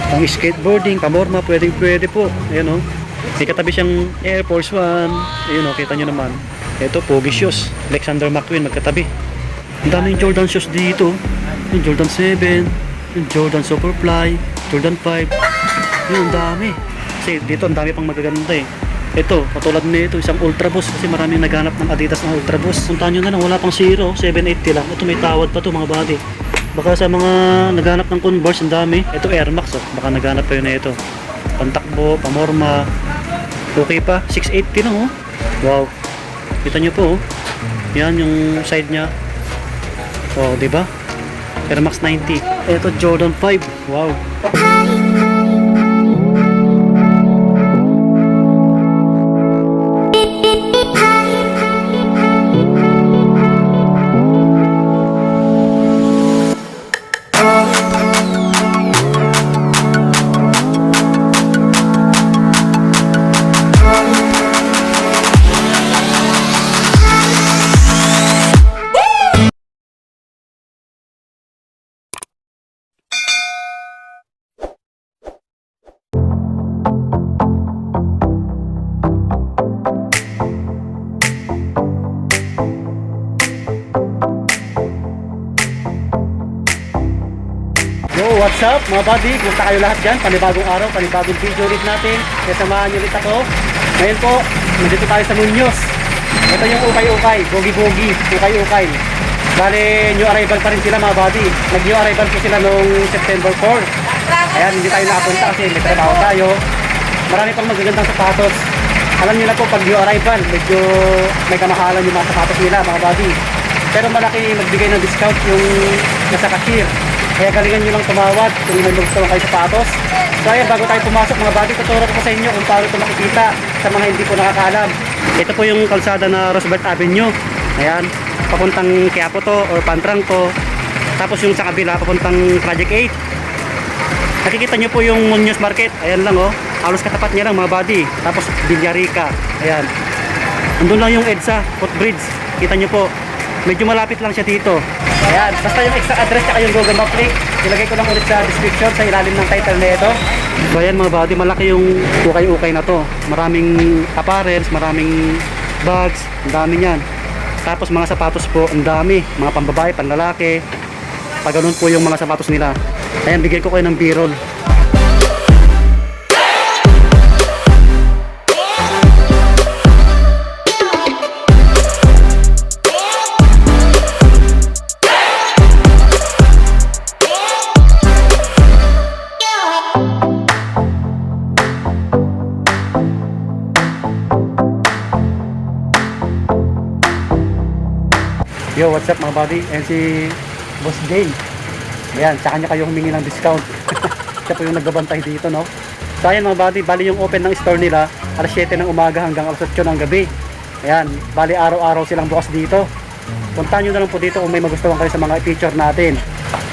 Pang skateboarding, pamorma, pwede po. Ayan o. May katabi siyang Air Force One. Ayun o, kita nyo naman. Ito, Pogi Shoes. Alexander McQueen, magkatabi. Ang daming Jordan shoes dito. Yung Jordan 7, yung Jordan Superfly, Jordan 5. Yun, ang dami. Kasi dito, ang dami pang magaganda eh. Ito, katulad nito, isang Ultra Boost kasi maraming naghanap ng Adidas na Ultra Boost. Puntahan nyo na lang, wala pang 0, 780 lang. Ito may tawad pa to mga buddy. Baka sa mga naghanap ng Converse, ang dami. Ito Air Max oh, baka naghanap pa yun na ito. Pantakbo, pamorma. Okay pa, 680 lang oh. Wow. Kita nyo po oh. Yan yung side nya. Wow, diba? Air Max 90. Ito Jordan 5. Wow. Yo, what's up mga buddy? Kumusta kayo lahat dyan? Panibagong araw, panibagong video ulit natin. Kaya samahan nyo ulit ako. Ngayon po, nandito tayo sa Muñoz. Ito yung ukay-ukay, bogi-bogi, ukay-ukay. Bale, new arrival pa rin sila mga buddy. Nag-new arrival po sila noong September 4. Ayan, hindi tayo nakapunta kasi may trabaho tayo. Marami pang magagandang sapatos. Alam nyo na po, pag new arrival, medyo may kamahalan yung mga sapatos nila mga buddy. Pero malaki magbigay ng discount yung nasa cashier. Kaya galingan nyo lang tumawad kung may magustuhan kayo sapatos. So ayan, bago tayo pumasok mga buddy, tuturo ko sa inyo kung paano ito makikita sa mga hindi po nakakaalam. Ito po yung kalsada na Roosevelt Avenue. Ayan, papuntang Quiapo to or Pantranco. Tapos yung sa kabila, papuntang Project 8. Nakikita nyo po yung Muñoz Market. Ayan lang oh, halos katapat niya lang mga buddy. Tapos Villarica. Ayan, andun lang yung EDSA, footbridge. Kita nyo po, medyo malapit lang siya dito. Ayan, basta yung exact address at yung Google Map link, ilagay ko lang ulit sa description sa ilalim ng title na ito. So ayan mga buddy, malaki yung ukay-ukay na to. Maraming apparels, maraming bags, ang dami niyan. Tapos mga sapatos po, ang dami. Mga pambabae, panlalaki. Pag ganun po yung mga sapatos nila. Ayan, bigay ko kayo ng B-roll. Yo, what's up mga buddy? And si Boss Jay. Ayan, sa kanya kayo humingi ng discount. Siya po yung nagbabantay dito, no? So ayan mga buddy, bali yung open ng store nila alas 7 ng umaga hanggang alas 8 ng gabi. Ayan, bali araw-araw silang bukas dito. Puntahan nyo na lang po dito kung may magustuhan kayo sa mga feature natin.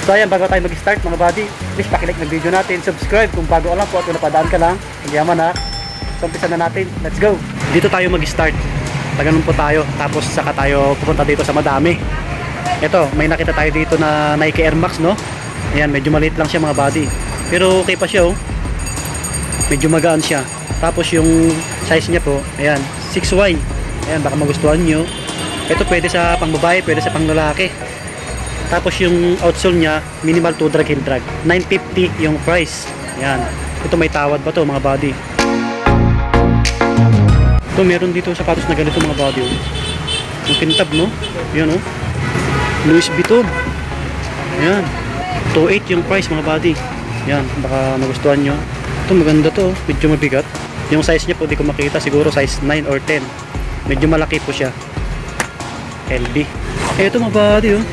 So ayan, bago tayo mag-start mga buddy, please pakilike ng video natin, subscribe kung bago alam po at kung napadaan ka lang. Nagyaman ha. So umpisa na natin, let's go! Dito tayo mag-start. Taganon po tayo, tapos saka tayo pupunta dito sa madami. Ito, may nakita tayo dito na Nike Air Max, no? Ayan, medyo maliit lang siya mga buddy, pero okay pa siya oh. Medyo magaan siya. Tapos yung size niya po, ayan, 6Y. Ayan, baka magustuhan nyo. Ito pwede sa pangbabae, pwede sa panglalaki. Tapos yung outsole niya, minimal 2 drag heel drag, 950 yung price. Ayan, ito may tawad ba to mga buddy. Ito, meron dito sapatos na ganito mga buddy oh. Yung pintab no, yan oh, Louis Vuitton. Ayan, 2.8 yung price mga buddy. Yan, baka magustuhan nyo. Ito maganda to, medyo mabigat. Yung size niya po di ko makita, siguro size 9 or 10. Medyo malaki po siya, LB. Ito mga buddy oh,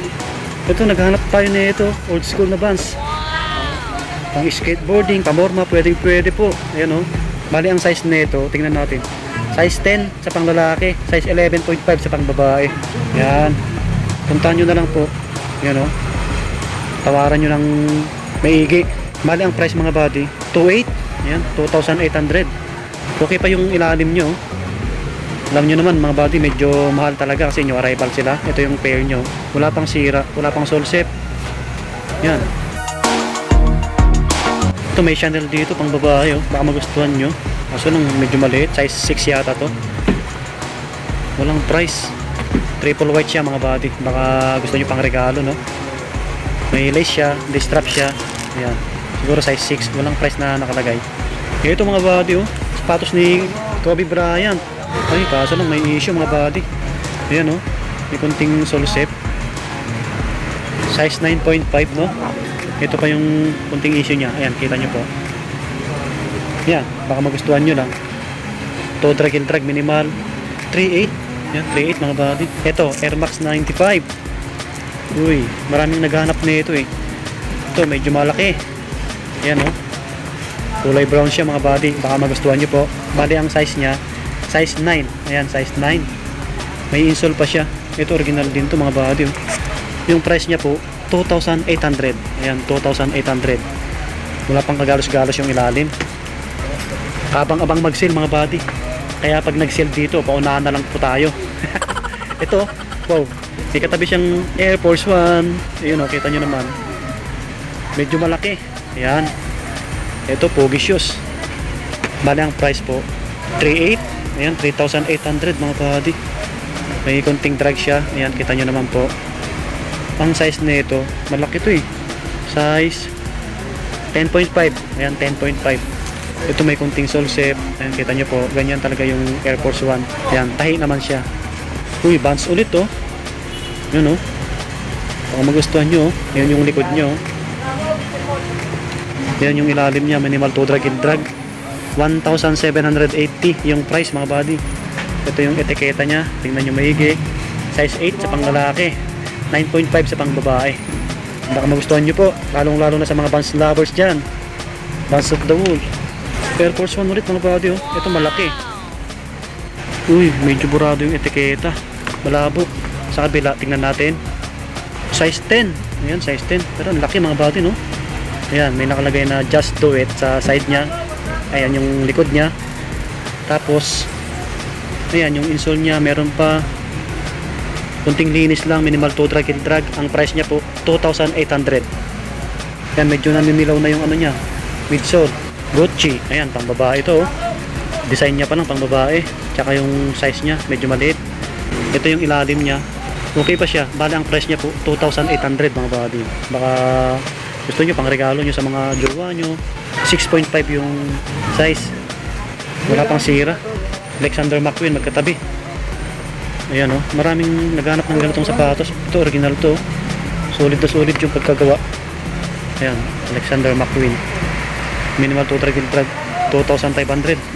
ito naghanap tayo na ito, old school na Vans. Pang skateboarding, pamorma, pwede po. Ayan oh, bali ang size na ito, tingnan natin, size 10 sa panglalaki, size 11.5 sa pangbabae. Yan, puntahan nyo na lang po. Yan o, tawaran nyo ng maigi. Mali ang price mga buddy, 2.8. Yan, 2,800. Okay pa yung ilalim nyo. Alam nyo naman mga buddy, medyo mahal talaga kasi new arrival sila. Ito yung pair nyo, wala pang sira, wala pang sole set. Yan, ito Ito may Chanel dito pang babae oh. Baka magustuhan nyo. Kaso nung medyo maliit, size 6 yata to. Walang price. Triple white siya mga buddy. Baka gusto nyo pang regalo no. May lace siya, may strap siya. Ayan. Siguro size 6. Walang price na nakalagay. Ito mga buddy oh. Sapatos ni Kobe Bryant. Ay kaso lang may issue mga buddy. Ayan oh. May kunting sole shape. Size 9.5 no. Ito pa yung kunting issue niya. Ayan, kita nyo po. Yan, baka magustuhan nyo lang. Toe drag and drag minimal 3.8. Yan, 3.8 mga buddy. Ito, Air Max 95. Uy, maraming naghahanap nito eh. Ito, medyo malaki. Ayan oh. Kulay brown siya mga buddy. Baka magustuhan nyo po. Bali ang size niya, size 9. Ayan, size 9. May insole pa siya. Ito, original din to mga buddy oh. Yung price niya po 2,800. Ayan, 2,800. Wala pang kagalos-galos yung ilalim. Abang-abang mag-sale mga buddy. Kaya pag nag-sale dito, paunahan na lang po tayo. Ito, wow. May katabi siyang Air Force One. Ayun o, kita nyo naman. Medyo malaki. Ayan. Ito, pogi shoes. Bali ang price po 3,800. Ayan, 3,800 mga buddy. May konting drag siya. Ayan, kita nyo naman po. Ang size nito, malaki to eh. Size 10.5. Ayan, 10.5. Ito may kunting sole shape. Ayan, kita nyo po. Ganyan talaga yung Air Force One. Ayan, tahi naman siya. Uy, Vans ulit to. Yun oh. Baka magustuhan nyo. Ayan yung likod nyo. Ayan yung ilalim niya. Minimal toe drag and drag. 1,780 yung price mga buddy. Ito yung etiketa niya. Tingnan nyo maigi. Size 8 sa panglalaki. 9.5 sa pang babae. Baka magustuhan nyo po, lalong-lalo na sa mga Vans lovers dyan. Vans of the Wool. Air Force One ulit mga buddy oh. Ito malaki. Uy, medyo burado yung etiketa. Malabo. Sa kabila, tingnan natin. Size 10. Ayan, size 10. Pero laki mga buddy no. Ayan, may nakalagay na just do it sa side nya. Ayan yung likod nya. Tapos ayan yung insole nya, meron pa kunting linis lang, minimal toe drag and drag. Ang price niya po 2,800. Yan, medyo naninilaw na yung ano niya, midsole. Gucci, ayan, pang babae ito oh. Design niya pa lang pang babae. Tsaka yung size niya, medyo maliit. Ito yung ilalim niya, okay pa siya. Bali ang price niya po 2,800 mga buddy. Baka gusto nyo pang regalo nyo sa mga jowa nyo. 6.5 yung size. Wala pang sira. Alexander McQueen magkatabi. Ayan oh, maraming naghanap ng ganitong sapatos. Ito original to. Solid na solid yung pagkagawa. Ayan, Alexander McQueen. Minimal toe drag and drag 2,500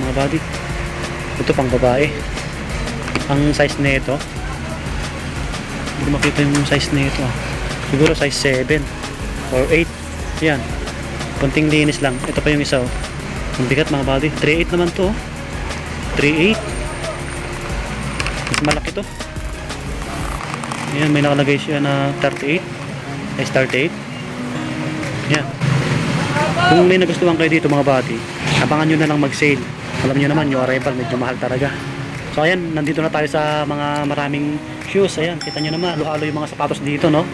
mga buddy. Ito pang babae. Ang size nito, hindi ko makita yung size nito ah. Siguro size 7 or 8. Ayan, konting linis lang. Ito pa yung isa oh. Ang bigat mga buddy. 3.8 naman to oh. 3.8. Mas malaki to. Ayan, may nakalagay siya na 38. Size 38. Ayan. Kung may nagustuhan kayo dito mga buddy, abangan nyo na lang mag-sale. Alam nyo naman, yung arrival medyo mahal talaga. So ayan, nandito na tayo sa mga maraming shoes. Ayan, kita nyo naman, halo-halo yung mga sapatos dito no.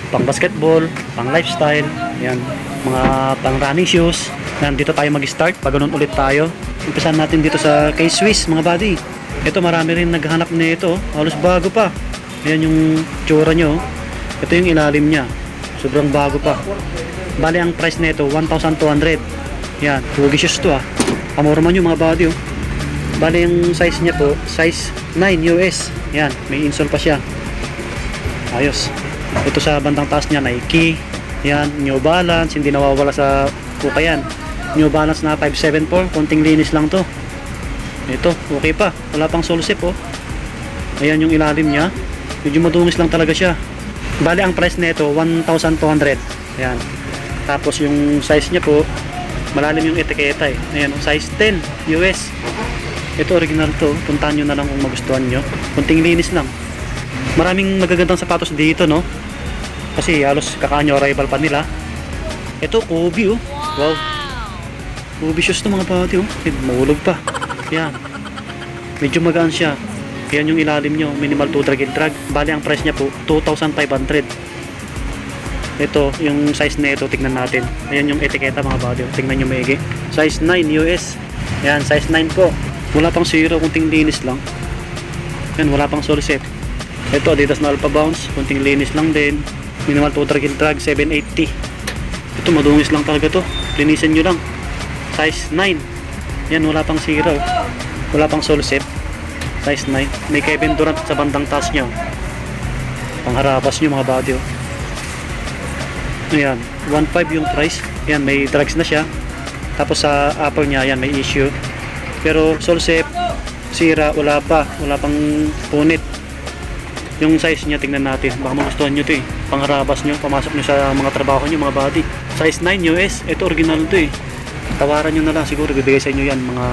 Pang basketball, pang lifestyle. Ayan, mga pang running shoes. Nandito tayo mag-start. Pag ganun ulit tayo, umpisan natin dito sa K-Swiss mga buddy. Ito marami rin naghahanap nito, halos bago pa. Ayan yung tsura nyo. Ito yung ilalim nya, sobrang bago pa. Bali ang price nito 1,200. Yan, pogi shoes to ah. Pamorma nyo mga buddy oh. Bali yung size nya po, size 9 US. Yan, may insole pa siya. Ayos. Ito sa bandang taas nya, Nike. Yan, New Balance, hindi nawawala sa kuka yan. New Balance na 574, konting linis lang to. Ito, okay pa. Wala pang sole shape oh. Ayan yung ilalim niya. Medyo madungis lang talaga siya. Bali ang price nito 1,200. Ayan. Tapos yung size niya po, malalim yung etiketa eh. Ayan, size 10 US. Ito original to. Puntahan nyo na lang kung magustuhan nyo. Kunting linis lang. Maraming magagandang sapatos dito no. Kasi halos kakaanyo arrival pa nila. Ito, Kobe oh. Wow. Kobe shoes to mga pati oh. Mahulog pa. Yan. Medyo magaan siya. Yan yung ilalim nyo. Minimal toe drag and drag. Bali ang price niya po 2,500. Ito, yung size na ito, tignan natin. Ayan yung etiketa mga buddy. Tignan nyo maigi. Size 9 US. Ayan, size 9 po. Wala pang zero, kunting linis lang. Ayan, wala pang sole set. Ito, Adidas na Alpha Bounce. Kunting linis lang din. Minimal toe drag heel drag, 780. Ito, madungis lang talaga to. Linisin nyo lang. Size 9. Ayan, wala pang zero. Wala pang sole set. Size 9. May Kevin Durant sa bandang taas nyo. Pangharabas nyo mga buddy. Ayan, 1.5 yung price. Ayan, may drags na siya. Tapos sa upper niya, ayan, may issue. Pero sole set, sira, wala pa. Wala pang punit. Yung size niya, tingnan natin. Baka magustuhan nyo ito eh. Pangharabas nyo, pamasok nyo sa mga trabaho nyo, mga body. Size 9 US. Ito, original ito eh. Tawaran nyo na lang. Siguro, bibigay sa inyo yan. Mga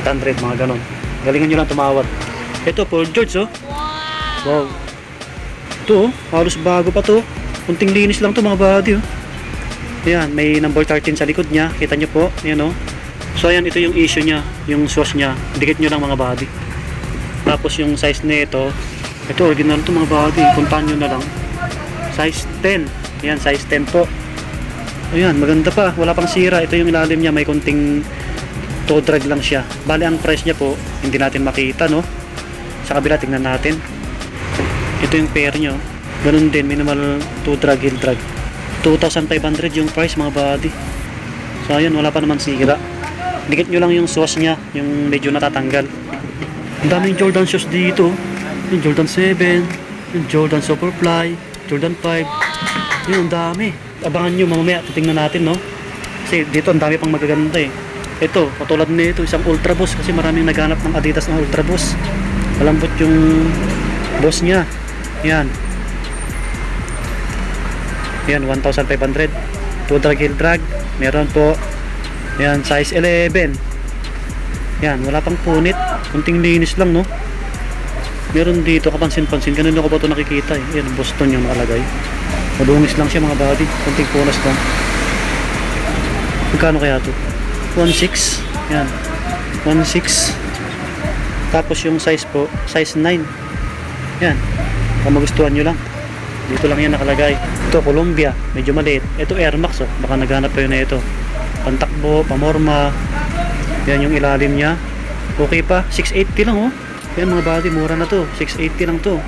800, mga ganon. Galingan nyo lang tumawad. Ito, Paul George oh. Wow. Ito oh, halos bago pa to. Kunting linis lang to mga body oh. Ayan, may number 13 sa likod niya. Kita nyo po, ayan oh. So ayan, ito yung issue niya, yung sauce niya. Dikit nyo lang mga body. Tapos yung size nito, ito original to mga body. Puntahan nyo na lang. Size 10. Ayan, size 10 po. Ayan, maganda pa. Wala pang sira. Ito yung ilalim niya, may kunting toe drag lang siya. Bali ang price niya po, hindi natin makita no. Sa kabila, tingnan natin. Ito yung pair nyo. Ganun din, minimal toe drag, heel drag. 2,500 yung price mga body. So ayun, wala pa naman sira. Dikit nyo lang yung sauce nya, yung medyo natatanggal. Ang daming Jordan shoes dito. Yung Jordan 7, yung Jordan Superfly, Jordan 5. Yun, ang dami. Abangan nyo mamaya, titingnan natin no. Kasi dito ang dami pang magaganda eh. Ito, katulad nito, isang Ultra Boost. Kasi maraming naghanap ng Adidas ng Ultra Boost. Malambot yung boss nya. Yan. Yan, 1,500. Toe drag, heel drag. Meron po. Yan, size 11. Yan, wala pang punit. Kunting linis lang, no? Meron dito, kapansin-pansin. Ganun ako ba ito nakikita, eh. Yan, Boston yung nakalagay. Madungis lang siya, mga body. Kunting punas lang. Magkano kaya ito? 1.6. Yan. 1.6. Tapos yung size po, size 9. Yan. Kung magustuhan nyo lang. Dito lang yan nakalagay. Ito, Columbia. Medyo maliit. Ito, Air Max, oh. Baka naghanap kayo na ito. Pantakbo, pamorma. Yan yung ilalim niya. Okay pa. 680 lang, oh. Yan mga body, mura na to. 680 lang to.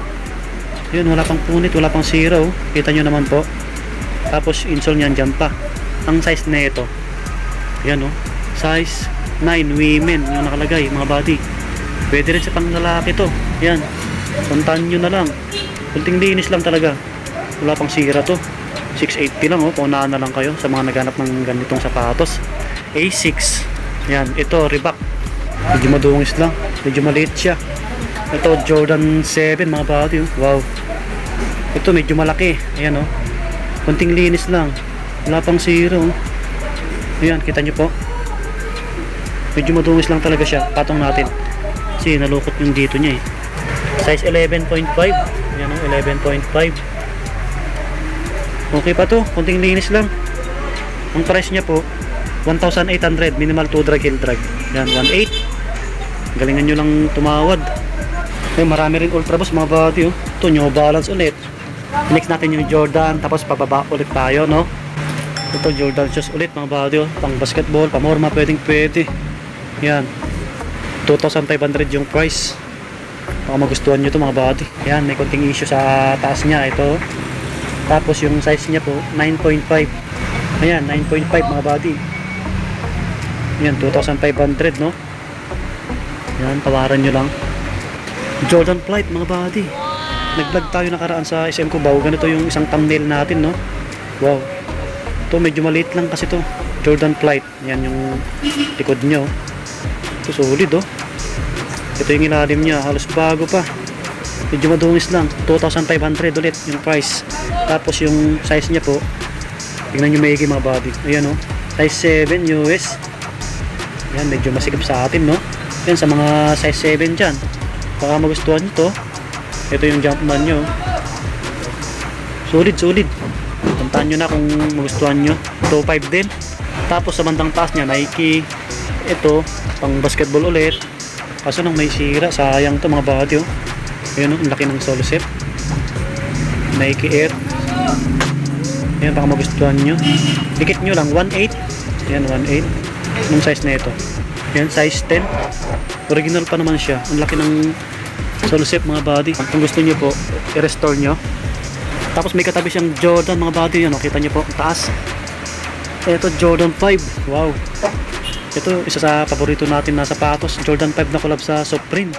Yan, wala pang punit, wala pang sira, oh. Kita nyo naman po. Tapos, insole niyan dyan pa. Ang size na ito. Yan, oh. Size 9 women. Yung nakalagay, mga body. Pwede rin sa pang lalaki to. Yan. Puntahan nyo na lang. Kunting linis lang talaga. Wala pang sira to. 680 lang, oh. Paunahan na lang kayo sa mga naghanap ng ganitong sapatos. A6. Yan. Ito, Reebok. Medyo madungis lang. Medyo maliit siya. Ito, Jordan 7, mga body, oh. Wow. Ito, medyo malaki. Ayan, oh. Kunting linis lang. Wala pang sira, oh. Ayan, kita nyo po. Medyo madungis lang talaga siya. Patong natin. Kasi nalukot yung dito niya, eh. Size 11.5. Yan o, 11.5. Okay pa to, kunting linis lang. Ang price niya po 1,800, minimal toe drag, heel drag. Yan, 1.8. Galingan nyo lang tumawad. Ay, marami rin Ultra Boost mga body, oh. Ito, New Balance ulit. Next natin yung Jordan, tapos pababa ulit tayo, no. Ito, Jordan shoes ulit mga body, oh. Pang basketball, pamorma, pwede. Yan, 2,500 yung price. Baka magustuhan nyo ito mga body. Yan, may konting issue sa taas niya. Ito. Tapos yung size niya po 9.5. Ayan, 9.5 mga body. Yan, 2,500 no. Yan, tawaran nyo lang. Jordan Flight mga body. Nag-vlog tayo nakaraan sa SM Cubao. Ganito yung isang thumbnail natin no. Wow. Ito medyo maliit lang kasi to. Jordan Flight. Yan yung likod nyo. Ito solid oh. Ito yung ilalim niya, halos bago pa. Medyo madungis lang, 2,500 ulit yung price. Tapos yung size niya po, tingnan nyo maigi mga body. Ayan o, size 7 US. Ayan, medyo masikip sa atin no. Ayan, sa mga size 7 dyan, baka magustuhan nyo to. Ito yung Jumpman nyo. Solid. Puntahan nyo na kung magustuhan nyo. 2.5 din. Tapos sa bandang taas niya, Nike. Ito, pang basketball ulit. Kaso nang may sira, sayang to mga body oh. Ayun oh, ang laki ng sole set. Nike Air. Ayan, baka magustuhan nyo. Dikit nyo lang, 1.8. Ayan, 1.8. Anong size na ito? Ayan, size 10. Original pa naman siya. Ang laki ng Solosep mga buddy. Kung gusto nyo po, i-restore nyo. Tapos may katabi siyang Jordan mga buddy. Yan, kita nyo po, ang taas. Ito, Jordan 5. Wow. Ito, isa sa paborito natin na sapatos. Jordan 5 na collab sa Supreme.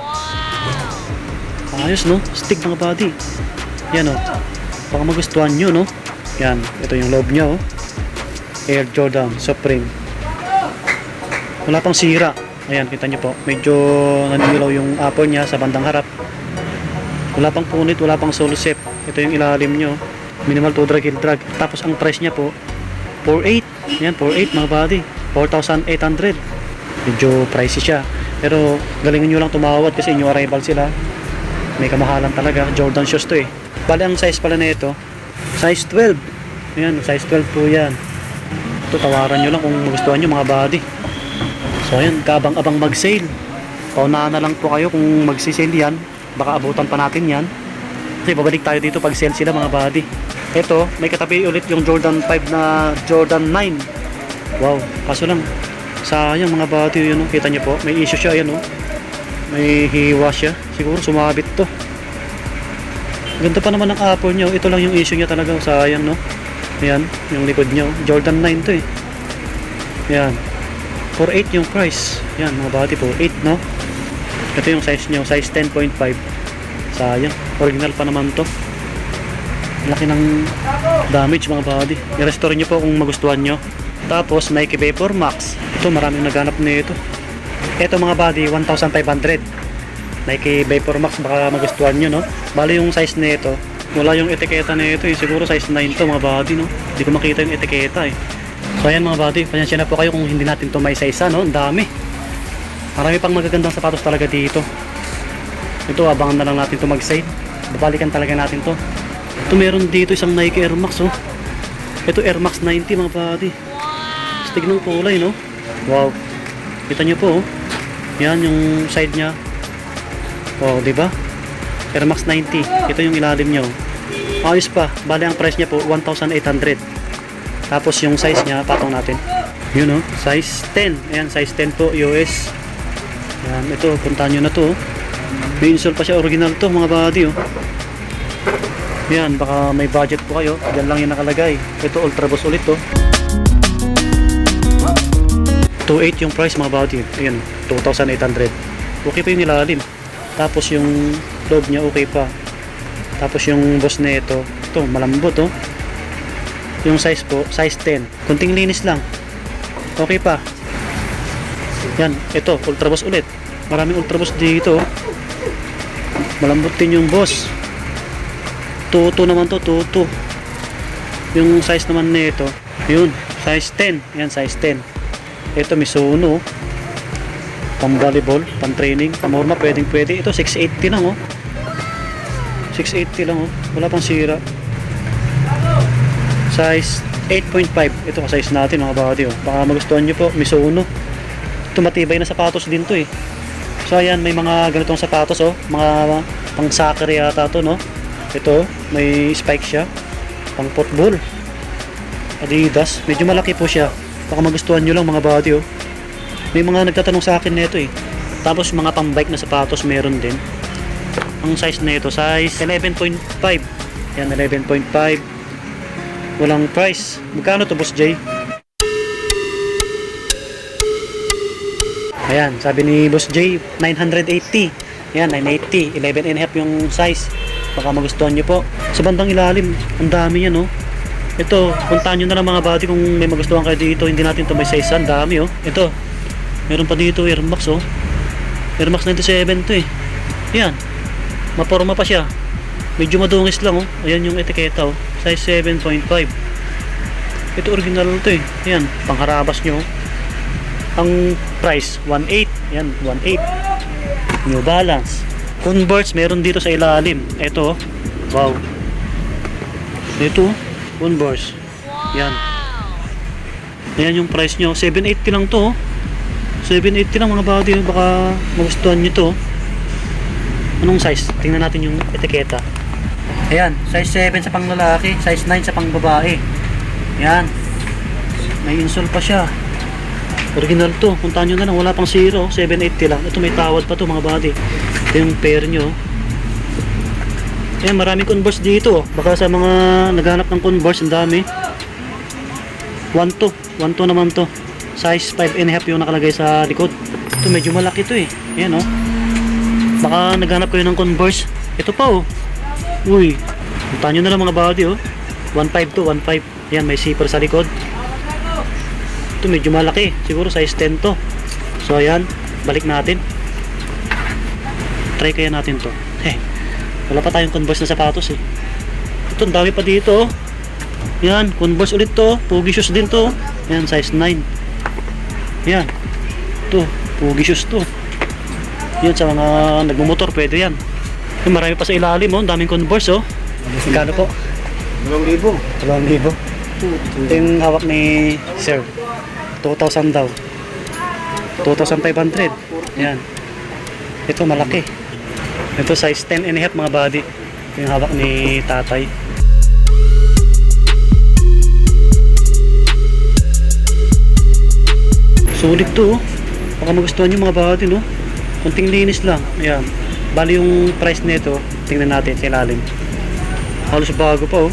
Ayos, no? Stick mga buddy. Yan, oh. Baka magustuhan nyo, no? Yan, ito yung loob niya, oh. Air Jordan Supreme. Wala pang sira. Ayan, kita nyo po. Medyo naninilaw yung upper niya sa bandang harap. Wala pang punit, wala pang Solosep. Ito yung ilalim nyo. Minimal to drag, heel drag. Tapos ang price niya po, 4.8. Ayan, 4.8 mga buddy. 4,800. Medyo pricey siya. Pero galingan nyo lang tumawad kasi new arrival sila. May kamahalan talaga. Jordan shoes to eh. Bali ang size pala na ito, size 12. Ayan, size 12 po yan. Ito, tawaran nyo lang kung magustuhan nyo mga buddy. So ayan, kabang-abang mag-sale. Paunahan na lang po kayo kung magsisale yan. Baka abutan pa natin yan. Kasi babalik tayo dito pag sale sila mga buddy. Ito, may katabi ulit yung Jordan 5 na Jordan 9. Wow, kaso lang sayang mga buddy, yun, kita nyo po. May issue siya, ayan, oh. May hiwa siya. Siguro sumabit to. Ganda pa naman ang upper nyo. Ito lang yung issue niya talaga. Sayang, no? Ayan, yung likod nyo. Jordan 9 to eh. Ayan. 4.8 yung price. Yan mga buddy, 4.8, no? Ito yung size nyo, size 10.5. Sayang, original pa naman to. Laki ng damage mga buddy. I-restore nyo po kung magustuhan nyo. Tapos Nike Vapor Max. Ito, maraming naghanap nito. Ito mga buddy, 1,500. Nike Vapor Max, baka magustuhan nyo, no? Bali yung size nito, wala yung etiketa nito eh. Siguro size 9 to mga buddy, no? Hindi ko makita yung etiketa eh. So ayan mga buddy, pasensya na po kayo kung hindi natin to may size, no? Ang dami. Marami pang magagandang sapatos talaga dito. Ito, abangan na lang natin to mag-sale. Babalikan talaga natin to. Ito, meron dito isang Nike Air Max, oh. Ito Air Max 90 mga buddy. Stig ng kulay, no? Wow. Kita nyo po, oh. Yan yung side nya. Oh, di ba? Air Max 90. Ito yung ilalim nyo. Ayos pa. Bali ang price niya po 1,800. Tapos yung size niya, patong natin. Yun, oh, size 10. Ayan, size 10 po, US. Ayan, ito, puntahan nyo na to. May insole pa siya, original to mga buddy, oh. Ayan, baka may budget po kayo. Diyan lang yung nakalagay. Ito, Ultra Boost ulit, oh. 2.8 yung price mga buddy. Ayan, 2,800. Okay pa yung nilalim. Tapos yung loob niya, okay pa. Tapos yung boss na ito, malambot, oh. Yung size po, size 10. Kunting linis lang. Okay pa. Yan, ito, Ultra Boost ulit. Maraming Ultra Boost dito. Malambot din yung boss. 2.2 naman to, 2.2. Yung size naman nito, yun, size 10. Yan, size 10. Ito, Mizuno. Pang volleyball, pang training, pamorma, pwedeng pwede. Ito, 680 lang, oh. 680 lang, oh. Wala pang sira. Size 8.5. Ito ka size natin mga buddy, oh. Baka magustuhan nyo po, Mizuno. Ito matibay na sapatos din to eh. So ayan, may mga ganitong sapatos, oh. Mga pang soccer yata to, no? Ito, may spike siya. Pang football. Adidas. Medyo malaki po siya. Baka magustuhan nyo lang mga buddy, oh. May mga nagtatanong sa akin nito eh. Tapos mga pang bike na sapatos meron din. Ang size nito, size 11.5. Yan, 11.5. Walang price. Magkano to, Boss J? Ayan, sabi ni Boss J, 980. Ayan, 980. 11.5 yung size. Baka magustuhan nyo po. Sa bandang ilalim, ang dami yan, oh. Ito, puntahan nyo na lang mga buddy kung may magustuhan kayo dito. Hindi natin to may size. Ang dami, oh. Ito, meron pa dito Air Max, oh. Air Max 97 to eh. Ayan, maporma pa siya. Medyo madungis lang, oh. Ayan yung etiketa, oh. Size 7.5. Ito original to eh. Ayan, pangharabas nyo. Ang price, 1.8. Ayan, 1.8. New Balance. Converse, meron dito sa ilalim. Ito, oh. Wow. Ito, Converse. Ayan. Ayan yung price nyo. 780 lang to, oh. 780 lang mga buddy, oh. Baka magustuhan nyo to. Anong size? Tingnan natin yung etiketa. Ayan, size 7 sa pang lalaki, size 9 sa pang babae. Yan. May insole pa siya. Original to. Puntahan nyo na lang. Wala pang 0. 780 lang. Ito may tawad pa to mga buddy. Ito yung pair nyo. Ayan, maraming Converse dito. Baka sa mga naghanap ng Converse, ang dami. 1.2. 1.2 naman to. Size 5.5 yung nakalagay sa likod. Ito medyo malaki to eh. Ayan oh. Baka naghanap kayo ng Converse. Ito pa oh. Uy. Puntahan nyo na lang mga buddy oh. 1.5 to. 1.5. Ayan, may zipper sa likod. Ito medyo malaki. Siguro size 10 to. So ayan. Balik natin. Try kaya natin to. Wala pa tayong Converse na sapatos eh. Ito, ang dami pa dito. Yan, Converse ulit to. Pogi shoes din to. Yan, size 9. Yan. Ito, pogi shoes to. Yan, sa mga nagmumotor, pwede yan. Yan, marami pa sa ilalim oh. Ang daming Converse oh. Magkano po? 2,000. 2,000. Ito yung hawak ni Sir. 2,000 daw. 2,500. Yan. Ito, malaki. Ito size 10.5 mga buddy. Ito yung hawak ni tatay. Sulit to. Baka magustuhan nyo mga buddy no. Kunting linis lang. Ayan. Bali yung price nito. Tingnan natin sa ilalim. Halos bago pa oh.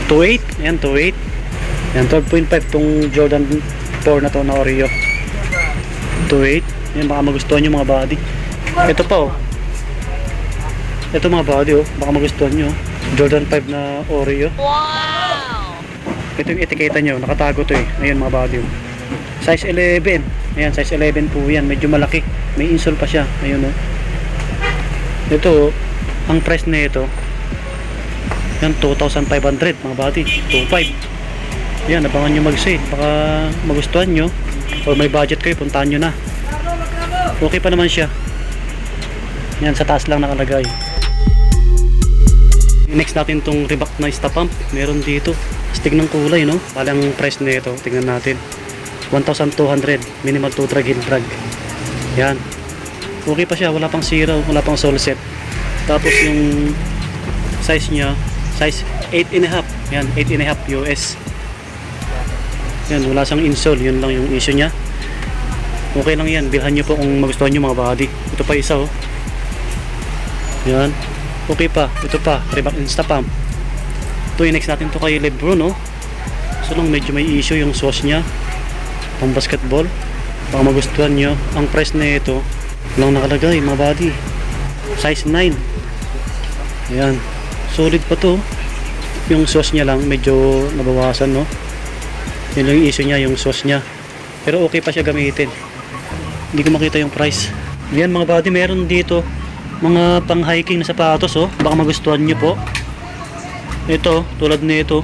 2.8. Ayan 2.8. Ayan 12.5 tong Jordan 4 na to na Oreo. 2.8. Ayan baka magustuhan nyo mga buddy. Ito pa oh. Ito mga buddy oh, baka magustuhan nyo. Jordan 5 na Oreo. Wow! Ito yung etiketa nyo, nakatago to eh. Ayan mga buddy oh. Size 11. Ayan, size 11 po yan. Medyo malaki. May insole pa siya. Ayun oh. Ito oh, ang price na ito. Yan, 2,500 mga buddy. 2,500. Yan, abangan nyo mag-sale. Baka magustuhan nyo. O may budget kayo, puntahan nyo na. Okay pa naman siya. Yan, sa taas lang nakalagay. Next natin tong Reebok na Insta Pump. Meron dito. Astig ng kulay, no? Palang price na ito. Tingnan natin. 1,200. Minimal 2 drag, heel drag. Yan. Okay pa siya. Wala pang zero. Wala pang sole set. Tapos yung size niya, size 8.5. Yan, 8.5 US. Yan, wala siyang insole. Yun lang yung issue niya. Okay lang yan. Bilhan nyo po kung magustuhan nyo mga buddy. Ito pa isa, oh. Yan. Okay pa. Ito pa. Reebok Insta Pump. Ito yung next natin to kay Lebron no? So lang medyo may issue yung sauce nya. Pang basketball. Baka magustuhan nyo. Ang price na ito lang nakalagay mga buddy. Size 9. Ayan. Solid pa to. Yung sauce nya lang medyo nabawasan no? Yun lang yung issue nya. Yung sauce nya. Pero okay pa siya gamitin. Hindi ko makita yung price. Ayan mga buddy. Meron dito mga pang hiking na sapatos oh. Baka magustuhan nyo po. Ito tulad nito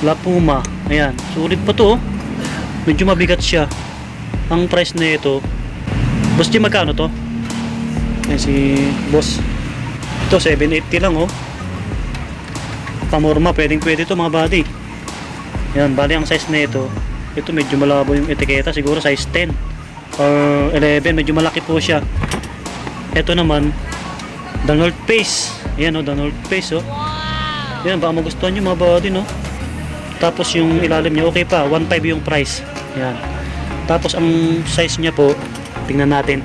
La Puma. Ayan sulit pa to oh. Medyo mabigat siya. Ang price na ito Boss G magkano to? Ayan si Boss. Ito 780 lang oh. Pamorma pwedeng pwede to mga buddy. Ayan bali ang size na ito. Ito medyo malabo yung etiketa. Siguro size 10 or 11. Medyo malaki po siya. Ito naman The North Face. Ayan o, The North Face o. Ayan, baka magustuhan nyo mga buddy no. Tapos yung ilalim niya okay pa, 1.5 yung price. Ayan. Tapos ang size niya po, tingnan natin.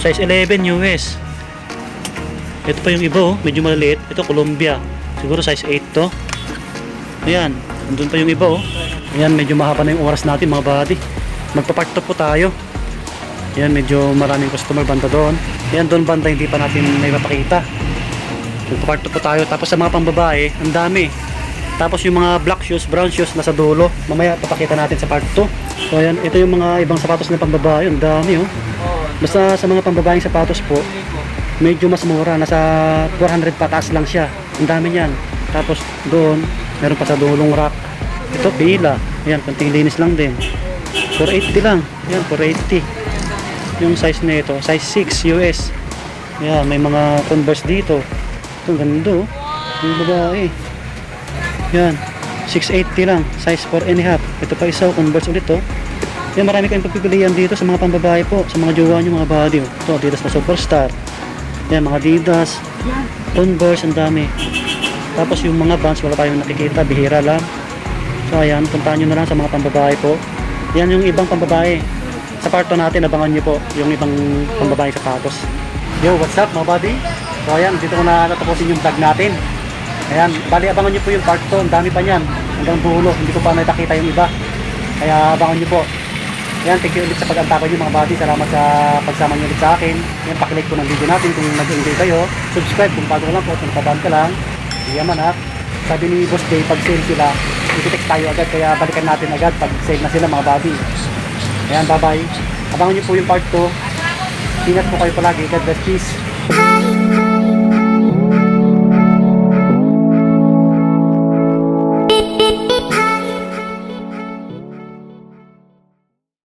Size 11 US. Ito pa yung iba oh, medyo maliit. Ito Columbia. Siguro size 8 to. Ayan, andun pa yung iba oh. Ayan, medyo mahaba na yung oras natin mga buddy. Magpa-part 2 po tayo. Yan, medyo maraming customer banda doon. Yan, doon banda hindi pa natin may mapakita. Magpa-part 2 po tayo. Tapos sa mga pambabae, ang dami. Tapos yung mga black shoes, brown shoes nasa dulo. Mamaya papakita natin sa part 2. So yan, ito yung mga ibang sapatos na pambabae. Ang dami oh. Basta sa mga pambabaeng sapatos po, medyo mas mura. Nasa 400 pataas lang siya. Ang dami niyan. Tapos doon, meron pa sa dulong rack. Ito pila. Yan, konting linis lang din. 480 lang. Yan, 480. Yung size na ito, size 6 US. Yan, may mga Converse dito. Ito, ganda oh. Yung babae. Yan, 680 lang. Size 4.5. Ito pa isa, Converse ulit oh. Yan, marami kayong pagpipilian dito sa mga pambabae po. Sa mga jowa nyo, mga body oh. Ito, Adidas na Superstar. Yan, mga Adidas. Converse, ang dami. Tapos yung mga bands, wala tayong nakikita, bihira lang. So ayan, puntahan nyo na lang sa mga pambabae po. Yan yung ibang pambabae. Sa part 2 natin, abangan nyo po yung ibang pambabae sapatos. Yo, what's up mga buddy? So ayan, dito ko na natapusin yung vlog natin. Ayan, bali abangan nyo po yung part 2. Ang dami pa niyan. Hanggang dulo, hindi ko pa nakita yung iba. Kaya abangan nyo po. Ayan, thank you ulit sa pag-antako nyo mga buddy. Salamat sa pagsama nyo ulit sa akin. Ayan, pakilike po ng video natin kung nag-enjoy kayo. Subscribe kung bago lang po, kung kabaan ka lang. Yaman ha. Sabi ni Boss Jay, pag sale sila, iti-text tayo agad. Kaya balikan natin agad pag sale na sila mga buddy. Ayan, bye bye. Abangan nyo po yung part 2. Ingat po kayo palagi. God bless, peace.